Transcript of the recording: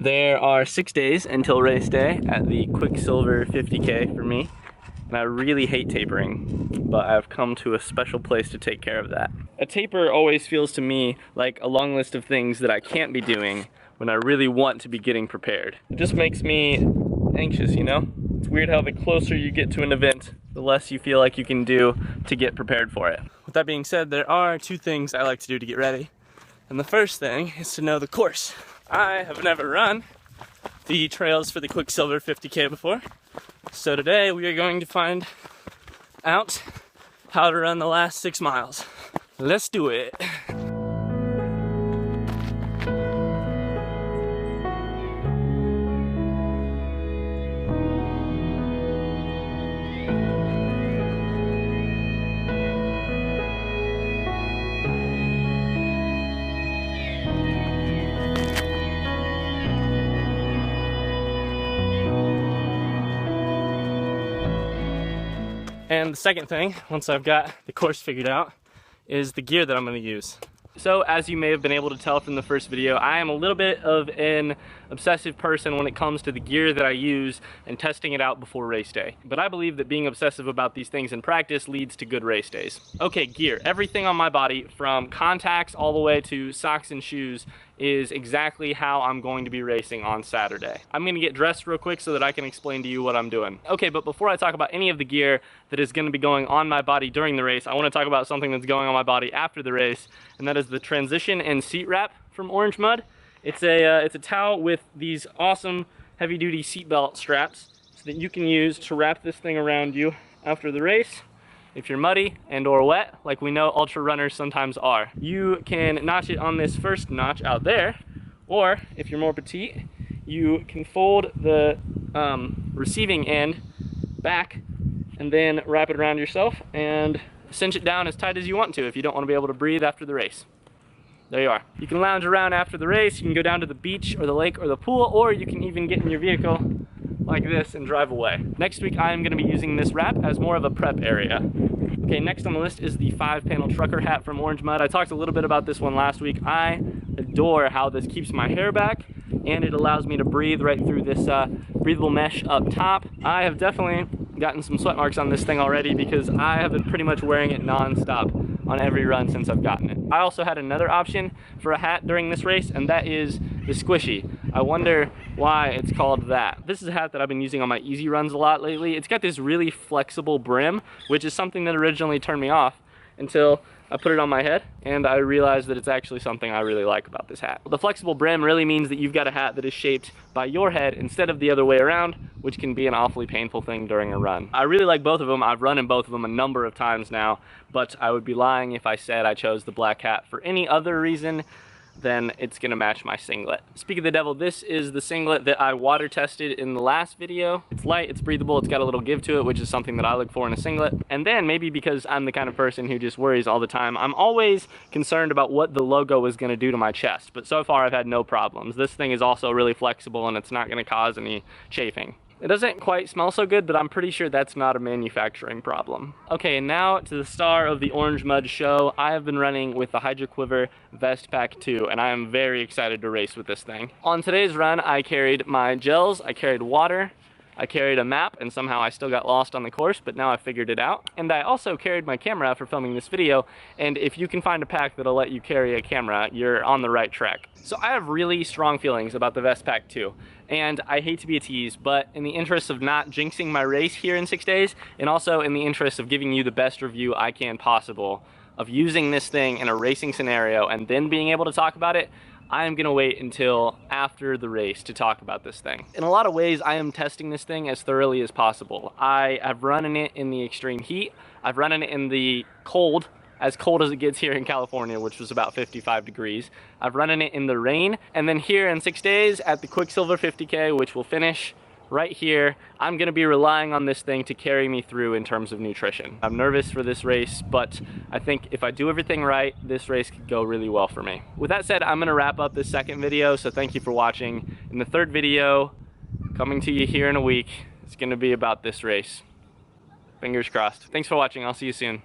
There are 6 days until race day at the QuickSilver 50K for me, and I really hate tapering, but I've come to a special place to take care of that. A taper always feels to me like a long list of things that I can't be doing when I really want to be getting prepared. It just makes me anxious, you know? It's weird how the closer you get to an event, the less you feel like you can do to get prepared for it. With that being said, there are 2 things I like to do to get ready. And the first thing is to know the course. I have never run the trails for the QuickSilver 50K before. So today we are going to find out how to run the last 6 miles. Let's do it. And the second thing, once I've got the course figured out, is the gear that I'm going to use. So as you may have been able to tell from the first video, I am a little bit of an obsessive person when it comes to the gear that I use and testing it out before race day. But I believe that being obsessive about these things in practice leads to good race days. Okay, gear. Everything on my body, from contacts all the way to socks and shoes, is exactly how I'm going to be racing on Saturday. I'm going to get dressed real quick so that I can explain to you what I'm doing. Okay, but before I talk about any of the gear that is going to be going on my body during the race, I want to talk about something that's going on my body after the race, and that is the transition and seat wrap from Orange Mud. It's a towel with these awesome heavy-duty seatbelt straps so that you can use to wrap this thing around you after the race. If you're muddy and or wet, like we know ultra runners sometimes are. You can notch it on this first notch out there, or if you're more petite, you can fold the receiving end back and then wrap it around yourself and cinch it down as tight as you want to if you don't want to be able to breathe after the race. There you are. You can lounge around after the race, you can go down to the beach or the lake or the pool, or you can even get in your vehicle like this and drive away. Next week I'm going to be using this wrap as more of a prep area. Okay, next on the list is the 5-panel trucker hat from Orange Mud. I talked a little bit about this one last week. I adore how this keeps my hair back and it allows me to breathe right through this breathable mesh up top. I have definitely gotten some sweat marks on this thing already because I have been pretty much wearing it non-stop on every run since I've gotten it. I also had another option for a hat during this race, and that is the Squishy. I wonder why it's called that. This is a hat that I've been using on my easy runs a lot lately. It's got this really flexible brim, which is something that originally turned me off until I put it on my head and I realized that it's actually something I really like about this hat. The flexible brim really means that you've got a hat that is shaped by your head instead of the other way around, which can be an awfully painful thing during a run. I really like both of them. I've run in both of them a number of times now, but I would be lying if I said I chose the black hat for any other reason then it's gonna match my singlet. Speak of the devil, this is the singlet that I water tested in the last video. It's light, it's breathable, it's got a little give to it, which is something that I look for in a singlet. And then maybe because I'm the kind of person who just worries all the time, I'm always concerned about what the logo is gonna do to my chest. But so far I've had no problems. This thing is also really flexible and it's not gonna cause any chafing. It doesn't quite smell so good, but I'm pretty sure that's not a manufacturing problem. Okay, and now to the star of the Orange Mud show. I have been running with the HydroQuiver Vestpack 2, and I am very excited to race with this thing. On today's run, I carried my gels, I carried water, I carried a map, and somehow I still got lost on the course, but now I figured it out. And I also carried my camera for filming this video, and if you can find a pack that'll let you carry a camera, you're on the right track. So I have really strong feelings about the Vestpack 2, and I hate to be a tease, but in the interest of not jinxing my race here in 6 days, and also in the interest of giving you the best review I can possible of using this thing in a racing scenario and then being able to talk about it, I am gonna wait until after the race to talk about this thing. In a lot of ways, I am testing this thing as thoroughly as possible. I have run in it in the extreme heat. I've run in it in the cold as it gets here in California, which was about 55 degrees. I've run in it in the rain. And then here in 6 days at the QuickSilver 50K, which will finish right here, I'm gonna be relying on this thing to carry me through in terms of nutrition. I'm nervous for this race, but I think if I do everything right, this race could go really well for me. With that said, I'm gonna wrap up this second video, so thank you for watching. In the third video, coming to you here in a week, it's gonna be about this race. Fingers crossed. Thanks for watching, I'll see you soon.